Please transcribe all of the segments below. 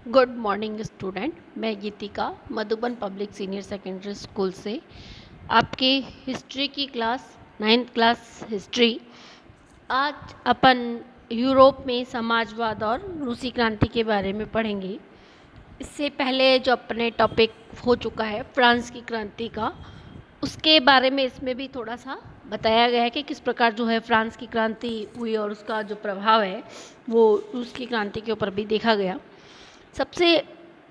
Good morning student. मैं Geetika Madhuban public senior secondary school से आपके हिस्ट्री की क्लास 9th क्लास हिस्ट्री। आज अपन यूरोप में समाजवाद और रूसी क्रांति के बारे में पढ़ेंगे। इससे पहले जो अपने टॉपिक हो चुका है फ्रांस की क्रांति का, उसके बारे में इसमें भी थोड़ा सा बताया गया है कि किस प्रकार जो है फ्रांस की क्रांति हुई और उसका जो प्रभाव है वो रूस की क्रांति के ऊपर भी देखा गया। सबसे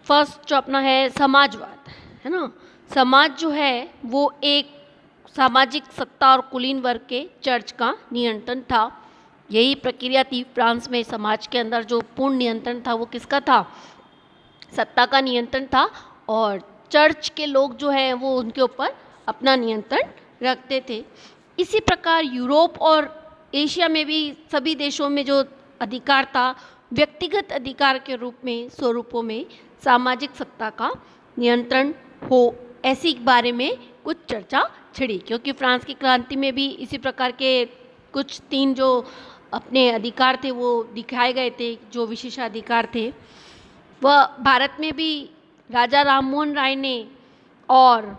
फर्स्ट जो अपना है समाजवाद, है ना। समाज जो है वो एक सामाजिक सत्ता और कुलीन वर्ग के चर्च का नियंत्रण था। यही प्रक्रिया थी फ्रांस में। समाज के अंदर जो पूर्ण नियंत्रण था वो किसका था? सत्ता का नियंत्रण था। और चर्च के लोग जो हैं वो उनके ऊपर अपना नियंत्रण रखते थे। इसी प्रकार यूरोप और एशिया में भी सभी देशों में जो अधिकार था व्यक्तिगत अधिकार के रूप में स्वरूपों में सामाजिक सत्ता का नियंत्रण हो, ऐसी बारे में कुछ चर्चा छिड़ी। क्योंकि फ्रांस की क्रांति में भी इसी प्रकार के कुछ 3 जो अपने अधिकार थे वो दिखाए गए थे, जो विशेषाधिकार थे। वह भारत में भी राजा राममोहन राय ने और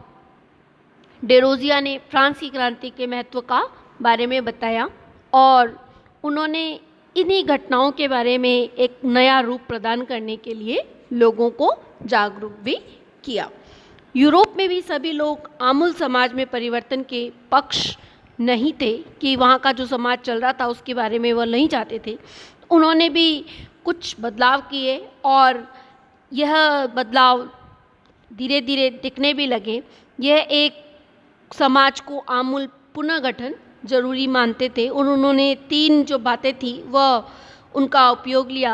डेरोजिया ने फ्रांस की क्रांति के महत्व का बारे में बताया और उन्होंने इन्हीं घटनाओं के बारे में एक नया रूप प्रदान करने के लिए लोगों को जागरूक भी किया। यूरोप में भी सभी लोग आमूल समाज में परिवर्तन के पक्ष नहीं थे कि वहाँ का जो समाज चल रहा था उसके बारे में वह नहीं चाहते थे। उन्होंने भी कुछ बदलाव किए और यह बदलाव धीरे धीरे दिखने भी लगे। यह एक समाज को आमूल पुनर्गठन जरूरी मानते थे और उन्होंने 3 जो बातें थी वह उनका उपयोग लिया।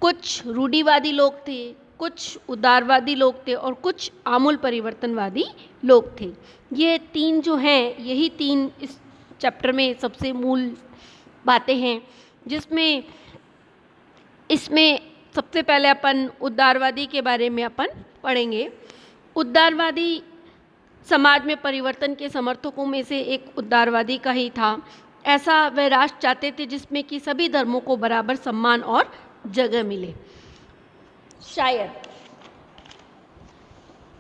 कुछ रूढ़िवादी लोग थे, कुछ उदारवादी लोग थे और कुछ आमूल परिवर्तनवादी लोग थे। ये 3 जो हैं, यही 3 इस चैप्टर में सबसे मूल बातें हैं, जिसमें इसमें सबसे पहले अपन उदारवादी के बारे में अपन पढ़ेंगे। उदारवादी समाज में परिवर्तन के समर्थकों में से एक उदारवादी का ही था। ऐसा वह राष्ट्र चाहते थे जिसमें कि सभी धर्मों को बराबर सम्मान और जगह मिले। शायद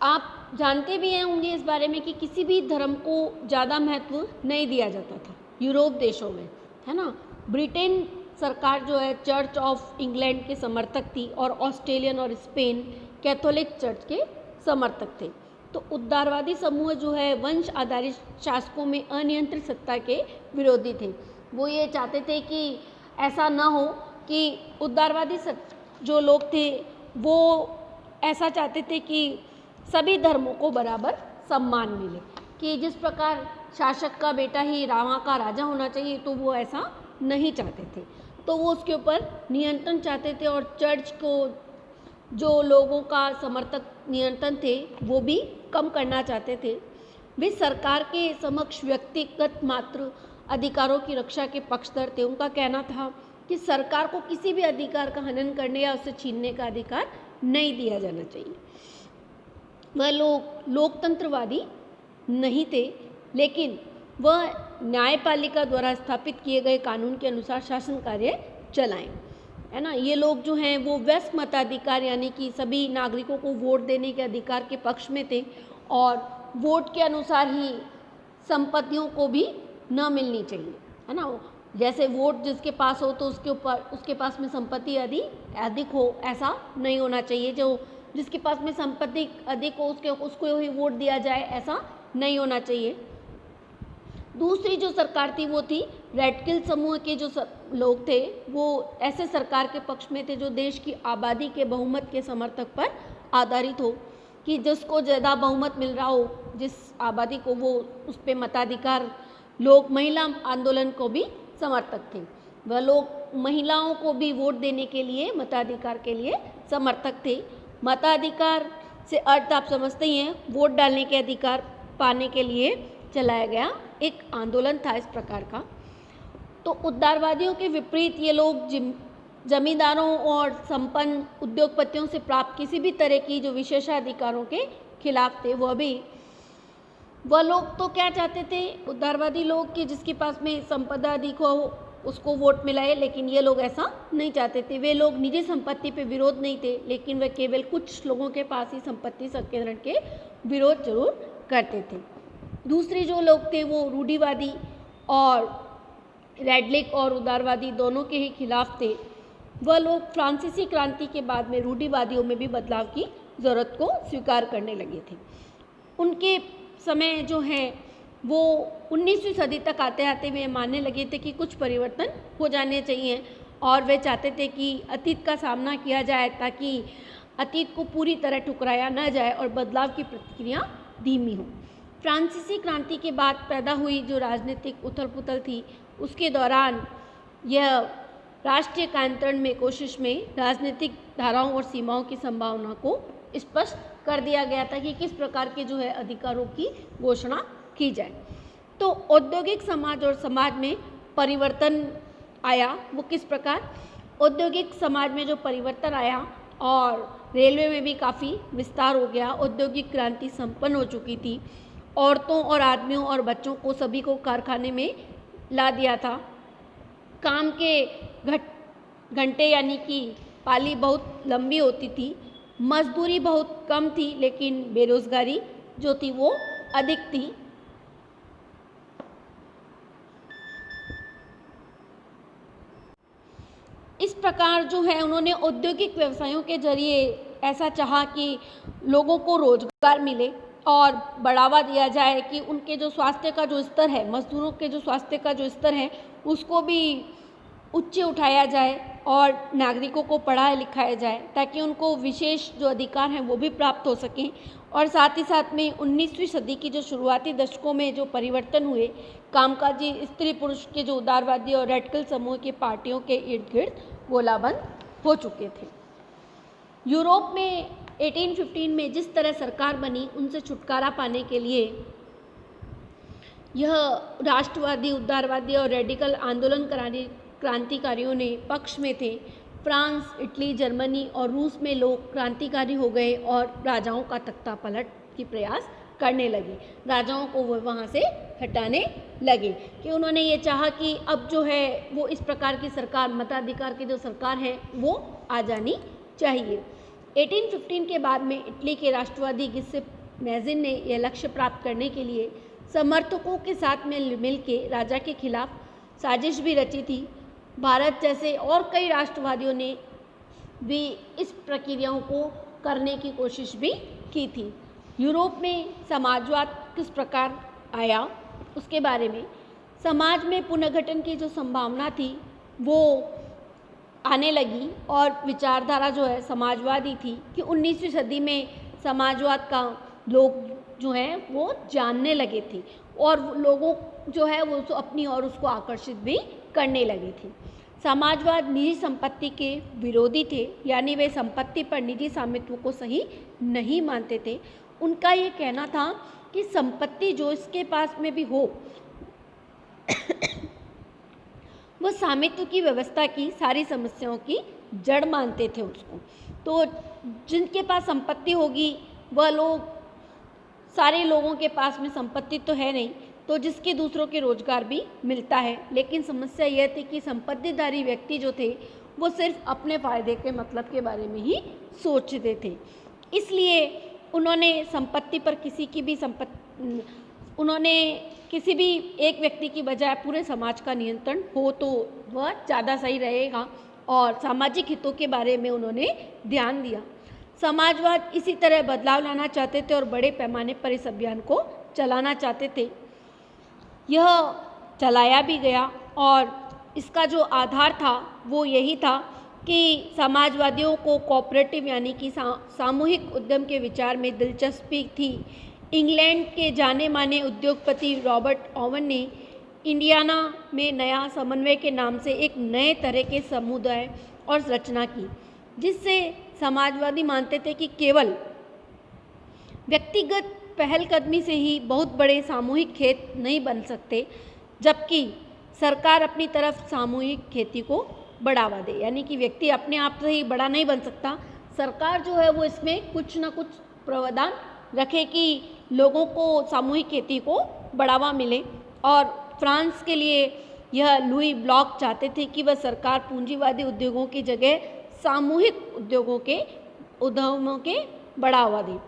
आप जानते भी हैं होंगे इस बारे में कि किसी भी धर्म को ज़्यादा महत्व नहीं दिया जाता था यूरोप देशों में, है ना। ब्रिटेन सरकार जो है चर्च ऑफ इंग्लैंड के समर्थक थी और ऑस्ट्रेलियन और स्पेन कैथोलिक चर्च के समर्थक थे। तो उदारवादी समूह जो है वंश आधारित शासकों में अनियंत्रित सत्ता के विरोधी थे। वो ये चाहते थे कि ऐसा न हो कि उदारवादी जो लोग थे वो ऐसा चाहते थे कि सभी धर्मों को बराबर सम्मान मिले, कि जिस प्रकार शासक का बेटा ही वहाँ का राजा होना चाहिए, तो वो ऐसा नहीं चाहते थे। तो वो उसके ऊपर नियंत्रण चाहते थे और चर्च को जो लोगों का समर्थक नियंत्रण थे वो भी कम करना चाहते थे। वे सरकार के समक्ष व्यक्तिगत मात्र अधिकारों की रक्षा के पक्षधर थे। उनका कहना था कि सरकार को किसी भी अधिकार का हनन करने या उसे छीनने का अधिकार नहीं दिया जाना चाहिए। वह लोग लोकतंत्रवादी नहीं थे, लेकिन वह न्यायपालिका द्वारा स्थापित किए गए कानून के अनुसार शासन कार्य चलाएं, है ना। ये लोग जो हैं वो वयस्क मताधिकार यानी कि सभी नागरिकों को वोट देने के अधिकार के पक्ष में थे और वोट के अनुसार ही संपत्तियों को भी न मिलनी चाहिए, है ना। जैसे वोट जिसके पास हो तो उसके पास में संपत्ति अधिक हो, ऐसा नहीं होना चाहिए। जो जिसके पास में संपत्ति अधिक हो उसको ही वोट दिया जाए, ऐसा नहीं होना चाहिए। दूसरी जो सरकार थी वो थी रेडकिल समूह के जो लोग थे वो ऐसे सरकार के पक्ष में थे जो देश की आबादी के बहुमत के समर्थक पर आधारित हो, कि जिसको ज़्यादा बहुमत मिल रहा हो जिस आबादी को, वो उस पर मताधिकार। लोग महिला आंदोलन को भी समर्थक थे। वह लोग महिलाओं को भी वोट देने के लिए, मताधिकार के लिए समर्थक थे। मताधिकार से अर्थ आप समझते ही हैं, वोट डालने के अधिकार पाने के लिए चलाया गया एक आंदोलन था इस प्रकार का। तो उदारवादियों के विपरीत ये लोग जमींदारों और संपन्न उद्योगपतियों से प्राप्त किसी भी तरह की जो विशेषाधिकारों के खिलाफ थे। वह लोग तो क्या चाहते थे उदारवादी लोग, कि जिसके पास में संपदा अधिक हो उसको वोट मिला है, लेकिन ये लोग ऐसा नहीं चाहते थे। वे लोग निजी संपत्ति पे विरोध नहीं थे, लेकिन वे केवल कुछ लोगों के पास ही संपत्ति संकेंद्रण के विरोध जरूर करते थे। दूसरे जो लोग थे वो रूढ़िवादी और रेडलिक और उदारवादी दोनों के ही खिलाफ थे। वह लोग फ्रांसीसी क्रांति के बाद में रूढ़िवादियों में भी बदलाव की ज़रूरत को स्वीकार करने लगे थे। उनके समय जो है वो 19वीं सदी तक आते आते वे मानने लगे थे कि कुछ परिवर्तन हो जाने चाहिए, और वे चाहते थे कि अतीत का सामना किया जाए ताकि अतीत को पूरी तरह ठुकराया न जाए और बदलाव की प्रक्रिया धीमी हो। फ्रांसीसी क्रांति के बाद पैदा हुई जो राजनीतिक उथल पुथल थी, उसके दौरान यह राष्ट्रीय कायंत्रण में कोशिश में राजनीतिक धाराओं और सीमाओं की संभावना को स्पष्ट कर दिया गया था कि किस प्रकार के जो है अधिकारों की घोषणा की जाए। तो औद्योगिक समाज और समाज में परिवर्तन आया, वो किस प्रकार? औद्योगिक समाज में जो परिवर्तन आया और रेलवे में भी काफ़ी विस्तार हो गया, औद्योगिक क्रांति संपन्न हो चुकी थी। औरतों और आदमियों और बच्चों को सभी को कारखाने में ला दिया था। काम के घंटे यानी कि पाली बहुत लंबी होती थी, मजदूरी बहुत कम थी, लेकिन बेरोजगारी जो थी वो अधिक थी। इस प्रकार जो है उन्होंने औद्योगिक व्यवसायों के जरिए ऐसा चाहा कि लोगों को रोजगार मिले और बढ़ावा दिया जाए कि उनके जो स्वास्थ्य का जो स्तर है, मजदूरों के जो स्वास्थ्य का जो स्तर है उसको भी उच्च उठाया जाए और नागरिकों को पढ़ाया लिखाया जाए ताकि उनको विशेष जो अधिकार हैं वो भी प्राप्त हो सकें। और साथ ही साथ में 19वीं सदी की जो शुरुआती दशकों में जो परिवर्तन हुए, कामकाजी स्त्री पुरुष के जो उदारवादी और रेडिकल समूह की पार्टियों के इर्द गिर्द गोलाबंद हो चुके थे। यूरोप में 1815 में जिस तरह सरकार बनी, उनसे छुटकारा पाने के लिए यह राष्ट्रवादी, उदारवादी और रेडिकल आंदोलन क्रांतिकारियों ने पक्ष में थे। फ्रांस, इटली, जर्मनी और रूस में लोग क्रांतिकारी हो गए और राजाओं का तख्ता पलट की प्रयास करने लगे। राजाओं को वो वहाँ से हटाने लगे कि उन्होंने ये चाहा कि अब जो है वो इस प्रकार की सरकार, मताधिकार की जो सरकार है वो आ जानी चाहिए। 1815 के बाद में इटली के राष्ट्रवादी गिसेप मैजिन ने यह लक्ष्य प्राप्त करने के लिए समर्थकों के साथ में मिलकर राजा के खिलाफ साजिश भी रची थी। भारत जैसे और कई राष्ट्रवादियों ने भी इस प्रक्रियाओं को करने की कोशिश भी की थी। यूरोप में समाजवाद किस प्रकार आया उसके बारे में, समाज में पुनर्गठन की जो संभावना थी वो आने लगी और विचारधारा जो है समाजवादी थी कि 19वीं सदी में समाजवाद का लोग जो हैं वो जानने लगे थे और लोगों जो है वो अपनी ओर उसको आकर्षित भी करने लगे थे। समाजवाद निजी संपत्ति के विरोधी थे, यानी वे संपत्ति पर निजी स्वामित्व को सही नहीं मानते थे। उनका ये कहना था कि संपत्ति जो इसके पास में भी हो वो स्वामित्व की व्यवस्था की सारी समस्याओं की जड़ मानते थे उसको। तो जिनके पास संपत्ति होगी वह लोग, सारे लोगों के पास में संपत्ति तो है नहीं, तो जिसके दूसरों के रोजगार भी मिलता है। लेकिन समस्या यह थी कि संपत्तिधारी व्यक्ति जो थे वो सिर्फ अपने फ़ायदे के मतलब के बारे में ही सोचते थे। इसलिए उन्होंने संपत्ति पर उन्होंने किसी भी एक व्यक्ति की बजाय पूरे समाज का नियंत्रण हो तो वह ज़्यादा सही रहेगा, और सामाजिक हितों के बारे में उन्होंने ध्यान दिया। समाजवाद इसी तरह बदलाव लाना चाहते थे और बड़े पैमाने पर इस अभियान को चलाना चाहते थे। यह चलाया भी गया और इसका जो आधार था वो यही था कि समाजवादियों को कोऑपरेटिव यानी कि सामूहिक उद्यम के विचार में दिलचस्पी थी। इंग्लैंड के जाने माने उद्योगपति रॉबर्ट ओवन ने इंडियाना में नया समन्वय के नाम से एक नए तरह के समुदाय और रचना की, जिससे समाजवादी मानते थे कि केवल व्यक्तिगत पहलकदमी से ही बहुत बड़े सामूहिक खेत नहीं बन सकते, जबकि सरकार अपनी तरफ सामूहिक खेती को बढ़ावा दे। यानी कि व्यक्ति अपने आप से ही बड़ा नहीं बन सकता, सरकार जो है वो इसमें कुछ ना कुछ प्रावधान रखे कि लोगों को सामूहिक खेती को बढ़ावा मिले। और फ्रांस के लिए यह लुई ब्लॉक चाहते थे कि वह सरकार पूंजीवादी उद्योगों की जगह सामूहिक उद्योगों के बढ़ावा दे।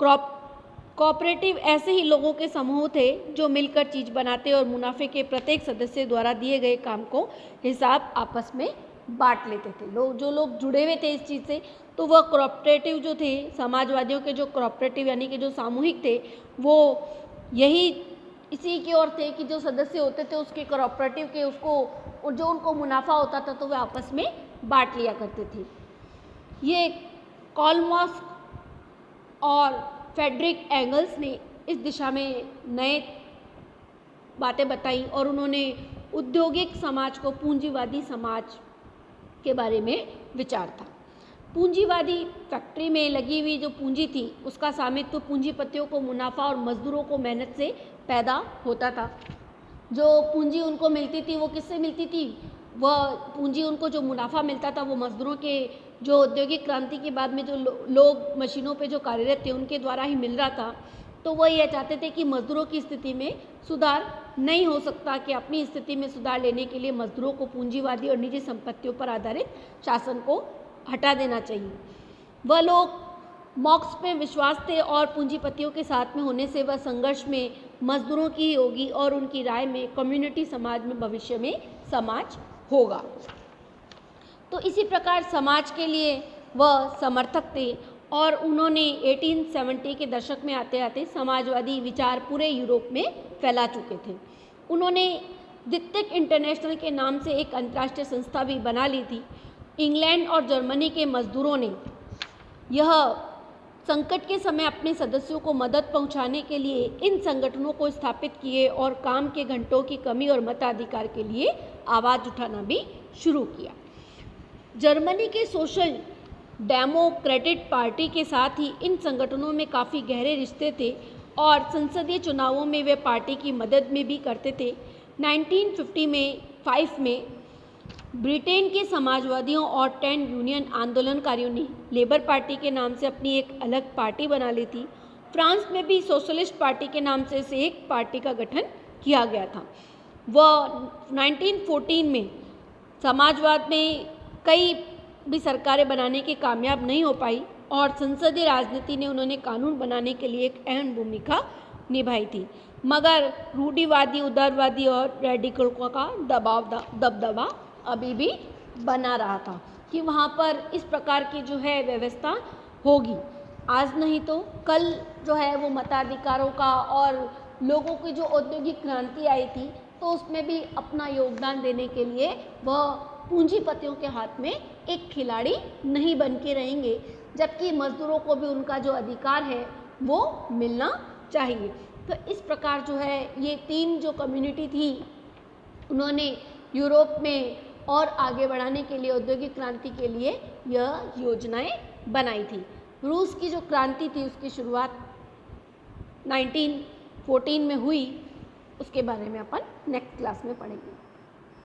कोऑपरेटिव ऐसे ही लोगों के समूह थे जो मिलकर चीज बनाते और मुनाफे के प्रत्येक सदस्य द्वारा दिए गए काम को हिसाब आपस में बांट लेते थे। जो लोग जुड़े हुए थे इस चीज़ से, तो वह कोऑपरेटिव जो थे, समाजवादियों के जो कोऑपरेटिव यानी कि जो सामूहिक थे, वो यही इसी की ओर थे कि जो सदस्य होते थे उसके कोऑपरेटिव के उसको जो उनको मुनाफा होता था तो वे आपस में बांट लिया करते थे। ये कार्ल मार्क्स और फ्रेडरिक एंगल्स ने इस दिशा में नए बातें बताई और उन्होंने औद्योगिक समाज को पूंजीवादी समाज के बारे में विचार था। पूंजीवादी फैक्ट्री में लगी हुई जो पूंजी थी उसका स्वामित्व पूंजीपतियों को मुनाफा और मजदूरों को मेहनत से पैदा होता था। जो पूंजी उनको मिलती थी वो किससे मिलती थी? वह पूंजी उनको जो मुनाफा मिलता था वो मजदूरों के, जो औद्योगिक क्रांति के बाद में जो लोग मशीनों पे जो कार्यरत थे उनके द्वारा ही मिल रहा था। तो वह यह चाहते थे कि मजदूरों की स्थिति में सुधार नहीं हो सकता, कि अपनी स्थिति में सुधार लेने के लिए मजदूरों को पूंजीवादी और निजी संपत्तियों पर आधारित शासन को हटा देना चाहिए। वह लोग मार्क्स पे विश्वास थे और पूंजीपतियों के साथ में होने से वह संघर्ष में मजदूरों की होगी और उनकी राय में कम्युनिटी समाज में भविष्य में समाज होगा। तो इसी प्रकार समाज के लिए वह समर्थक थे और उन्होंने 1870 के दशक में आते आते समाजवादी विचार पूरे यूरोप में फैला चुके थे। उन्होंने द्वितीयक इंटरनेशनल के नाम से एक अंतर्राष्ट्रीय संस्था भी बना ली थी। इंग्लैंड और जर्मनी के मजदूरों ने यह संकट के समय अपने सदस्यों को मदद पहुंचाने के लिए इन संगठनों को स्थापित किए और काम के घंटों की कमी और मताधिकार के लिए आवाज़ उठाना भी शुरू किया। जर्मनी के सोशल डेमोक्रेटिक पार्टी के साथ ही इन संगठनों में काफ़ी गहरे रिश्ते थे और संसदीय चुनावों में वे पार्टी की मदद में भी करते थे। 1955 में ब्रिटेन के समाजवादियों और ट्रेड यूनियन आंदोलनकारियों ने लेबर पार्टी के नाम से अपनी एक अलग पार्टी बना ली थी। फ्रांस में भी सोशलिस्ट पार्टी के नाम से एक पार्टी का गठन किया गया था। वह 1914 में समाजवाद में कई भी सरकारें बनाने की कामयाब नहीं हो पाई और संसदीय राजनीति ने उन्होंने कानून बनाने के लिए एक अहम भूमिका निभाई थी, मगर रूढ़िवादी, उदारवादी और रेडिकलों का दबदबा अभी भी बना रहा था कि वहाँ पर इस प्रकार की जो है व्यवस्था होगी। आज नहीं तो कल जो है वो मताधिकारों का और लोगों की जो औद्योगिक क्रांति आई थी तो उसमें भी अपना योगदान देने के लिए वह पूंजीपतियों के हाथ में एक खिलाड़ी नहीं बन के रहेंगे, जबकि मजदूरों को भी उनका जो अधिकार है वो मिलना चाहिए। तो इस प्रकार जो है ये तीन जो कम्युनिटी थी उन्होंने यूरोप में और आगे बढ़ाने के लिए, औद्योगिक क्रांति के लिए यह योजनाएं बनाई थी। रूस की जो क्रांति थी उसकी शुरुआत 1914 में हुई, उसके बारे में अपन नेक्स्ट क्लास में पढ़ेंगे।